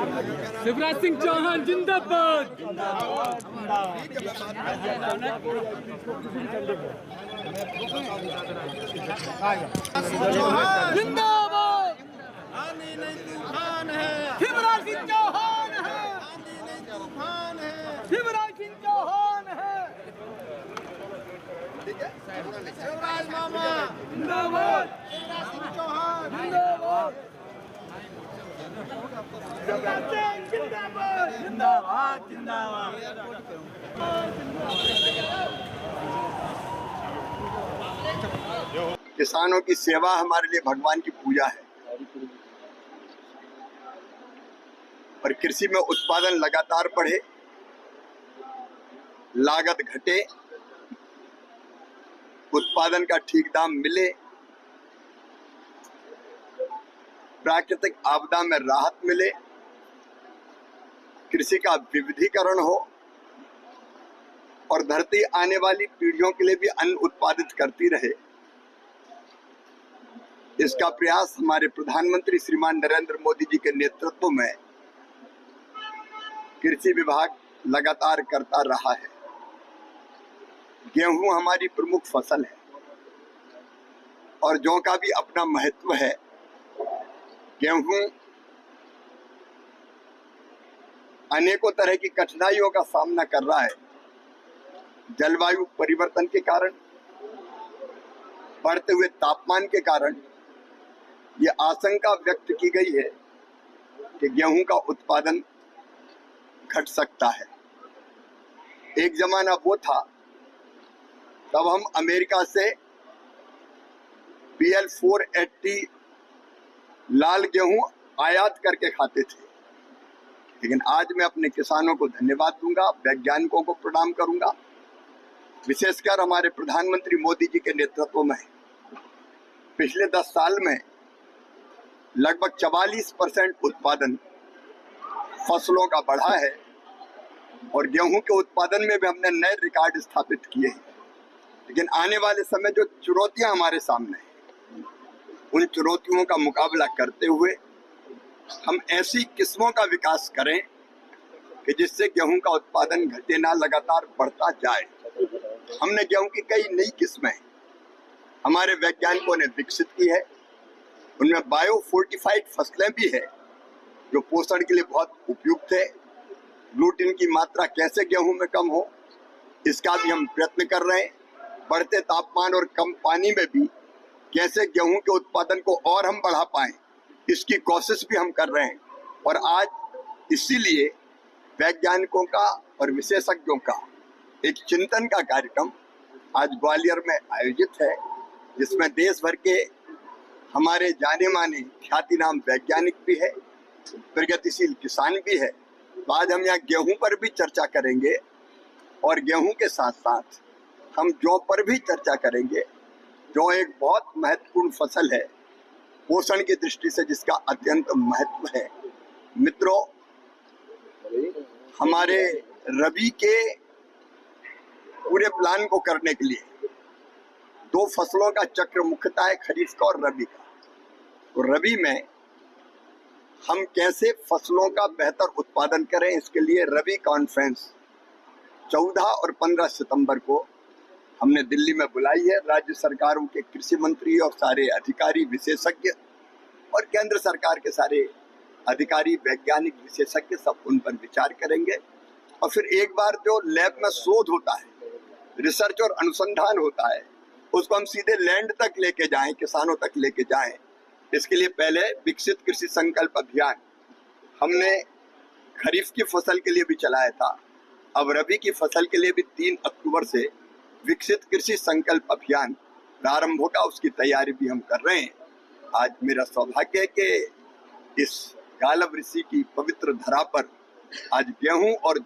शिवराज सिंह चौहान जिंदाबाद। जिंदाबाद। आंधी नहीं तूफान है, शिवराज सिंह चौहान है। आंधी नहीं तूफान है। शिवराज सिंह चौहान है। शिवराज मामा, जिंदाबाद। शिवराज सिंह चौहान, जिंदाबाद। शिवराज सिंह जिंदाबाद। जिंदाबाद जिंदाबाद। किसानों की सेवा हमारे लिए भगवान की पूजा है और कृषि में उत्पादन लगातार बढ़े, लागत घटे, उत्पादन का ठीक दाम मिले, प्राकृतिक आपदा में राहत मिले, कृषि का विविधीकरण हो और धरती आने वाली पीढ़ियों के लिए भी अन्न उत्पादित करती रहे, इसका प्रयास हमारे प्रधानमंत्री श्रीमान नरेंद्र मोदी जी के नेतृत्व में कृषि विभाग लगातार करता रहा है। गेहूं हमारी प्रमुख फसल है और जौ का भी अपना महत्व है। गेहूं अनेकों तरह की कठिनाइयों का सामना कर रहा है। जलवायु परिवर्तन के कारण, बढ़ते हुए तापमान के कारण ये आशंका व्यक्त की गई है कि गेहूं का उत्पादन घट सकता है। एक जमाना वो था तब हम अमेरिका से PL 480 लाल गेहूं आयात करके खाते थे, लेकिन आज मैं अपने किसानों को धन्यवाद दूंगा, वैज्ञानिकों को प्रणाम करूंगा, विशेषकर हमारे प्रधानमंत्री मोदी जी के नेतृत्व में पिछले 10 साल में लगभग 44% उत्पादन फसलों का बढ़ा है और गेहूं के उत्पादन में भी हमने नए रिकॉर्ड स्थापित किए हैं। लेकिन आने वाले समय जो चुनौतियां हमारे सामने हैं, उन चुनौतियों का मुकाबला करते हुए हम ऐसी किस्मों का विकास करें कि जिससे गेहूं का उत्पादन घटे ना, लगातार बढ़ता जाए। हमने गेहूं की कई नई किस्में हमारे वैज्ञानिकों ने विकसित की है। उनमें बायो फोर्टिफाइड फसलें भी है जो पोषण के लिए बहुत उपयुक्त है। ग्लूटेन की मात्रा कैसे गेहूं में कम हो, इसका भी हम प्रयत्न कर रहे हैं। बढ़ते तापमान और कम पानी में भी कैसे गेहूं के उत्पादन को और हम बढ़ा पाएं, इसकी कोशिश भी हम कर रहे हैं। और आज इसीलिए वैज्ञानिकों का और विशेषज्ञों का एक चिंतन का कार्यक्रम आज ग्वालियर में आयोजित है, जिसमें देश भर के हमारे जाने माने ख्यातिनाम वैज्ञानिक भी है, प्रगतिशील किसान भी है। तो आज हम यहाँ गेहूं पर भी चर्चा करेंगे और गेहूं के साथ साथ हम जौ पर भी चर्चा करेंगे। जौ एक बहुत महत्वपूर्ण फसल है पोषण की दृष्टि से, जिसका अत्यंत महत्व है। मित्रों, हमारे रबी के पूरे प्लान को करने के लिए 2 फसलों का चक्र मुख्यतः है, खरीफ का और रबी का। तो रबी में हम कैसे फसलों का बेहतर उत्पादन करें, इसके लिए रबी कॉन्फ्रेंस 14 और 15 सितंबर को हमने दिल्ली में बुलाई है। राज्य सरकारों के कृषि मंत्री और सारे अधिकारी, विशेषज्ञ और केंद्र सरकार के सारे अधिकारी, वैज्ञानिक, विशेषज्ञ सब उन पर विचार करेंगे। और फिर एक बार जो लैब में शोध होता है, रिसर्च और अनुसंधान होता है, उसको हम सीधे लैंड तक लेके जाएं, किसानों तक लेके जाएं। इसके लिए पहले विकसित कृषि संकल्प अभियान हमने खरीफ की फसल के लिए भी चलाया था। अब रबी की फसल के लिए भी 3 अक्टूबर से विकसित कृषि संकल्प अभियान प्रारंभ होगा, उसकी तैयारी भी हम कर रहे हैं। आज मेरा सौभाग्य है कि इस गालव ऋषि की पवित्र धरा पर आज गेहूं और